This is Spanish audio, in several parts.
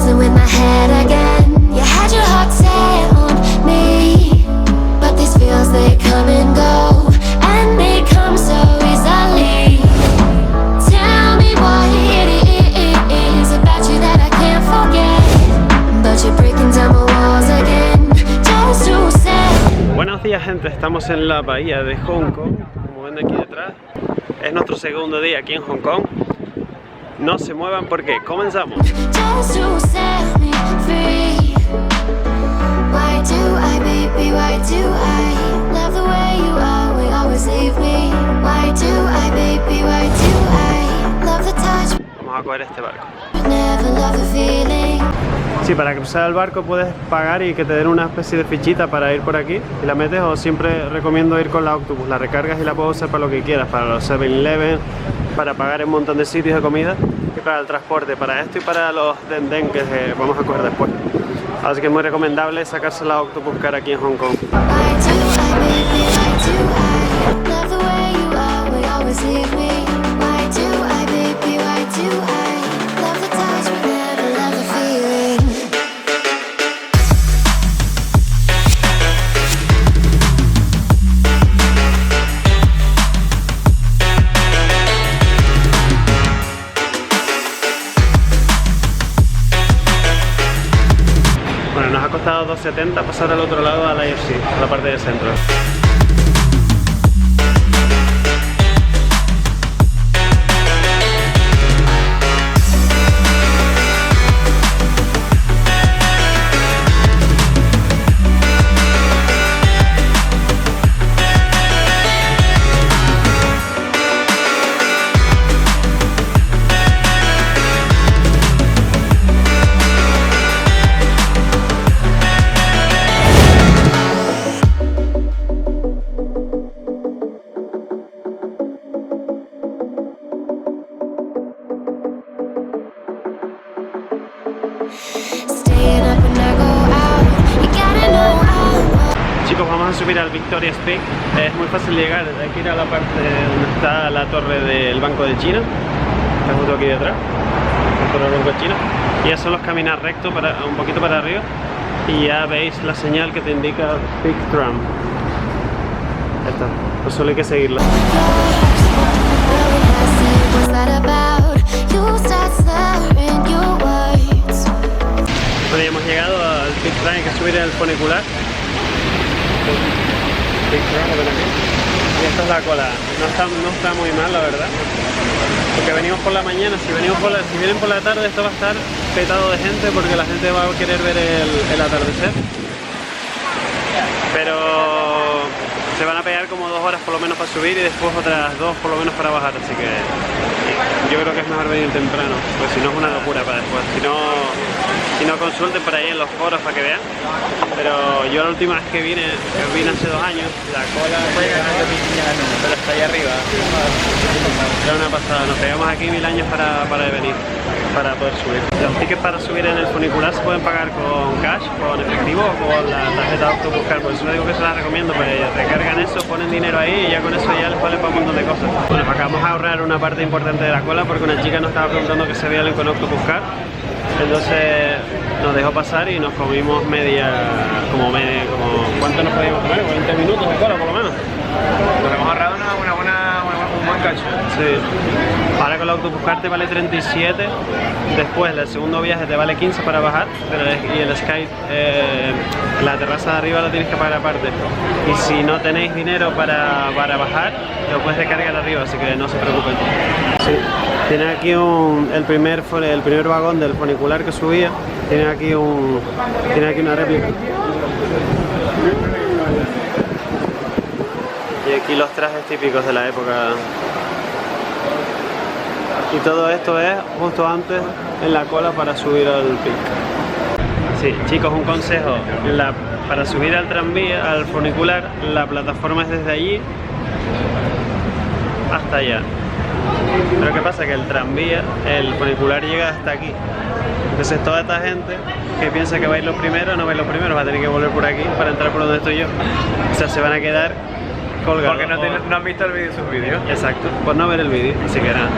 messing with my head again. You had your heart set on me, but these feels, they come and go, and they come so easily. Tell me what it is about you that I can't forget, but you're breaking down my walls again, just to say. Buenos días, gente, estamos en la bahía de Hong Kong, como ven aquí detrás. Es nuestro segundo día aquí en Hong Kong. No se muevan porque comenzamos. Vamos a coger este barco. Sí, para cruzar el barco puedes pagar y que te den una especie de fichita para ir por aquí y la metes, o siempre recomiendo ir con la Octopus, la recargas y la puedes usar para lo que quieras, para los 7-Eleven, para pagar en un montón de sitios de comida y para el transporte, para esto y para los dendeng que vamos a coger después. Así que es muy recomendable sacarse la Octopus Card aquí en Hong Kong. Bueno, nos ha costado 2,70 pasar al otro lado, a la IFC, a la parte del centro. Chicos, vamos a subir al Victoria's Peak. Es muy fácil llegar, hay que ir a la parte donde está la torre del Banco de China. Está justo aquí detrás, la torre del Banco de China. Y ya solo es caminar recto un poquito para arriba y ya veis la señal que te indica Peak Tram. Ya está, pues solo hay que seguirla. Bueno, ya hemos llegado al Peak Tram, hay que subir el funicular. Y esta es la cola. No está muy mal, la verdad, porque venimos por la mañana. Si vienen por la tarde, esto va a estar petado de gente porque la gente va a querer ver el atardecer, pero se van a pegar como 2 horas por lo menos para subir y después otras 2 por lo menos para bajar, así que yo creo que es mejor venir temprano, porque si no es una locura para después. Si no, consulten por ahí en los foros para que vean. Pero yo la última vez que vine hace 2 años, la cola pero está ahí arriba. Era una pasada, nos pegamos aquí 1000 años para venir, para poder subir. Los tickets para subir en el funicular se pueden pagar con cash, con efectivo o con la tarjeta Octopus Card. Por eso digo que se las recomiendo, porque recargan eso, ponen dinero ahí y ya con eso ya les vale para un montón de cosas. Bueno, acabamos de ahorrar una parte importante de la cola porque una chica nos estaba preguntando que se veía con Octopus Card. Entonces nos dejó pasar y nos comimos ¿cuánto nos podíamos comer? 40 minutos de cola por lo menos. Nos hemos ahorrado un buen cacho. Sí. Ahora con la Octopus Card te vale 37, después el segundo viaje te vale 15 para bajar, y el Sky, la terraza de arriba lo tienes que pagar aparte. Y si no tenéis dinero para bajar, lo puedes recargar arriba, así que no se preocupen. Sí. Tiene aquí el primer vagón del funicular que subía, tiene aquí una réplica. Y aquí los trajes típicos de la época. Y todo esto es justo antes en la cola para subir al pic. Sí, chicos, un consejo. Para subir al tranvía, al funicular, la plataforma es desde allí hasta allá. Pero ¿qué pasa? Que el tranvía, el funicular llega hasta aquí. Entonces toda esta gente que piensa que va a ir los primeros, no va a ir los primeros, va a tener que volver por aquí para entrar por donde estoy yo. O sea, se van a quedar colgado. Porque no han visto el vídeo, sus vídeos. Exacto, por no ver el vídeo, así que nada.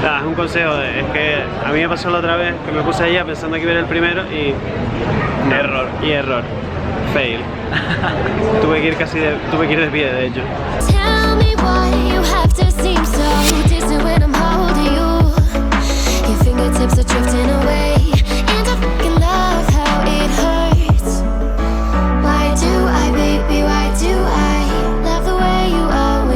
Nada, es un consejo, es que a mí me pasó la otra vez que me puse allá pensando que iba a ver el primero y... no, Error. Y error. Fail. tuve que ir de pie, de hecho. Tell me why you have to seem so distant when I'm holding you. Your fingertips are drifting away, and I fucking love how it hurts. Why do I, baby, why do I love the way you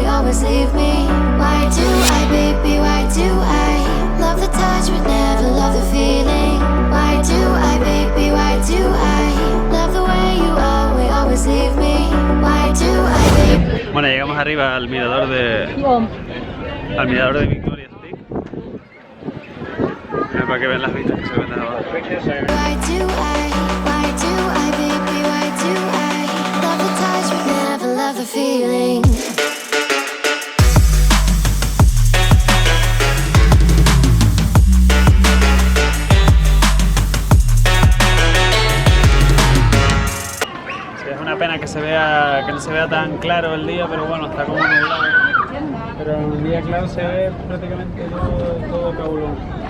always leave me? Why do I, baby, why do I love the touch but never love the feeling? Why do I, baby, why do I love the way you always leave me? Why do I, baby? Bueno, llegamos arriba al mirador de Victoria's Peak. Para que vean las vistas que se ven desde abajo. Why do I, baby, why do I love the touch but never love the feeling? Es una pena que no se vea tan claro el día, pero bueno, está como nublado. Pero en un día claro se ve prácticamente todo Kowloon.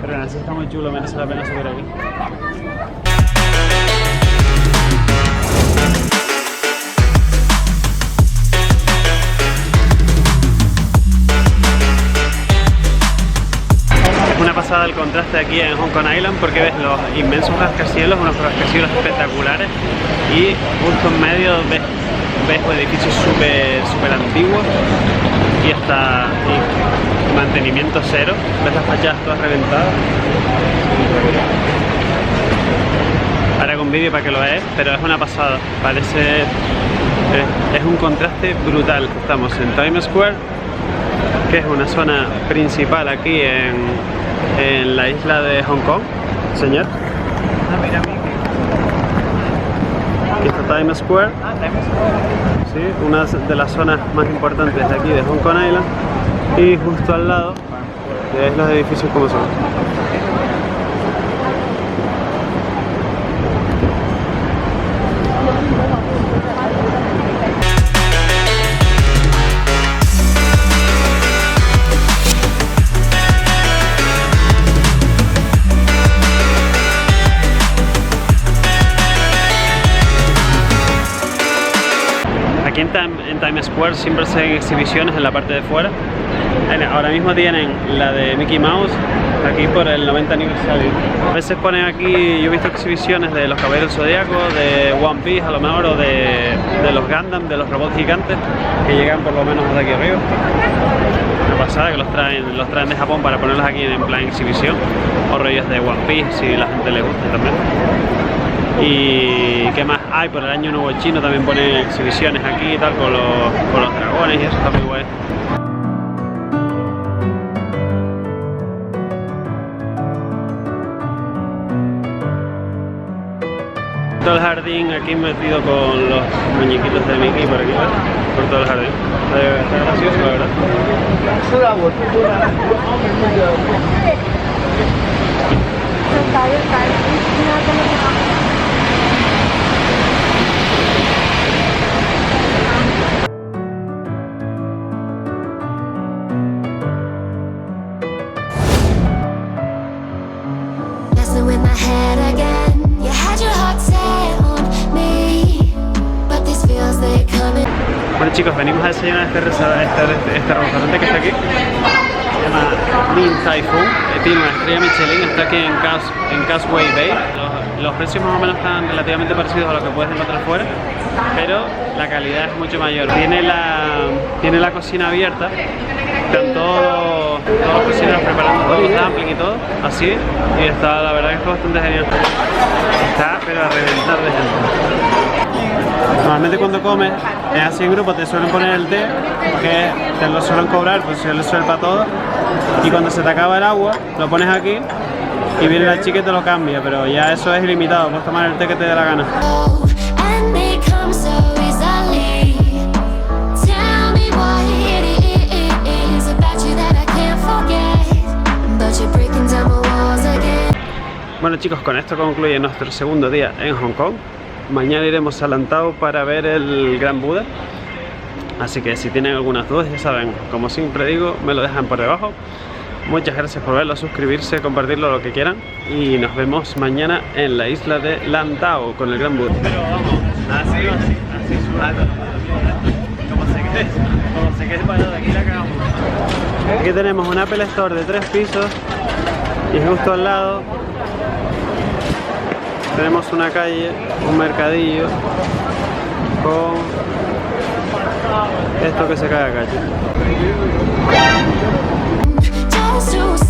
Pero aún así está muy chulo, merece la pena subir aquí. Es una pasada el contraste aquí en Hong Kong Island porque ves los inmensos rascacielos, unos rascacielos espectaculares, y justo en medio ves edificios súper antiguos y mantenimiento cero, ves las fachadas todas reventadas. Ahora con vídeo para que lo veáis, pero es una pasada, parece... es un contraste brutal. Estamos en Times Square, que es una zona principal aquí en la isla de Hong Kong, señor. Ah, mira, Aquí está Times Square, ¿sí? Una de las zonas más importantes de aquí de Hong Kong Island, y justo al lado veis los edificios como son. Aquí en Times Square siempre se hacen exhibiciones en la parte de fuera. Ahora mismo tienen la de Mickey Mouse aquí por el 90 aniversario. A veces ponen aquí, yo he visto exhibiciones de los Caballeros del Zodíaco, de One Piece a lo mejor, o de los Gundam, de los robots gigantes que llegan por lo menos hasta aquí arriba. Una pasada que los traen de Japón para ponerlos aquí en plan exhibición, o rollos de One Piece si la gente le gusta también. Y qué más hay, por el año nuevo chino también ponen exhibiciones aquí y tal con los dragones, y eso está muy guay. Todo el jardín aquí metido con los muñequitos de Mickey por aquí, por todo el jardín. Está gracioso, la verdad. Messing with my head again. You had your heart set on me, but this feels like coming. Bueno chicos, venimos a desayunar a este restaurante que está aquí. Se llama Min Thai Food, tiene una estrella Michelin, está aquí en Causeway Bay. Los precios más o menos están relativamente parecidos a lo que puedes encontrar fuera, pero la calidad es mucho mayor. Tiene la cocina abierta, están todos los cocineros preparando todos los dumplings y todo, así, y está, la verdad que está bastante genial. Está pero a reventar de gente. Normalmente cuando comes, es así en grupo, te suelen poner el té, que te lo suelen cobrar, pues se les suele para todo, y cuando se te acaba el agua, lo pones aquí, y viene la chica y te lo cambia, pero ya eso es ilimitado, puedes tomar el té que te dé la gana. Oh, and they come so easily. Tell me what it is about you that I can't forget. But you're breaking down my walls again. Bueno chicos, con esto concluye nuestro segundo día en Hong Kong. Mañana iremos a Lantau para ver el Gran Buda. Así que si tienen algunas dudas, ya saben, como siempre digo, me lo dejan por debajo. Muchas gracias por verlo, suscribirse, compartirlo, lo que quieran. Y nos vemos mañana en la isla de Lantau con el Gran Buda. Pero vamos, así sudando. Como se quede parado aquí la cagamos. Aquí tenemos un Apple Store de 3 pisos. Y justo al lado tenemos una calle, un mercadillo con esto que se cae acá, chicos. Just to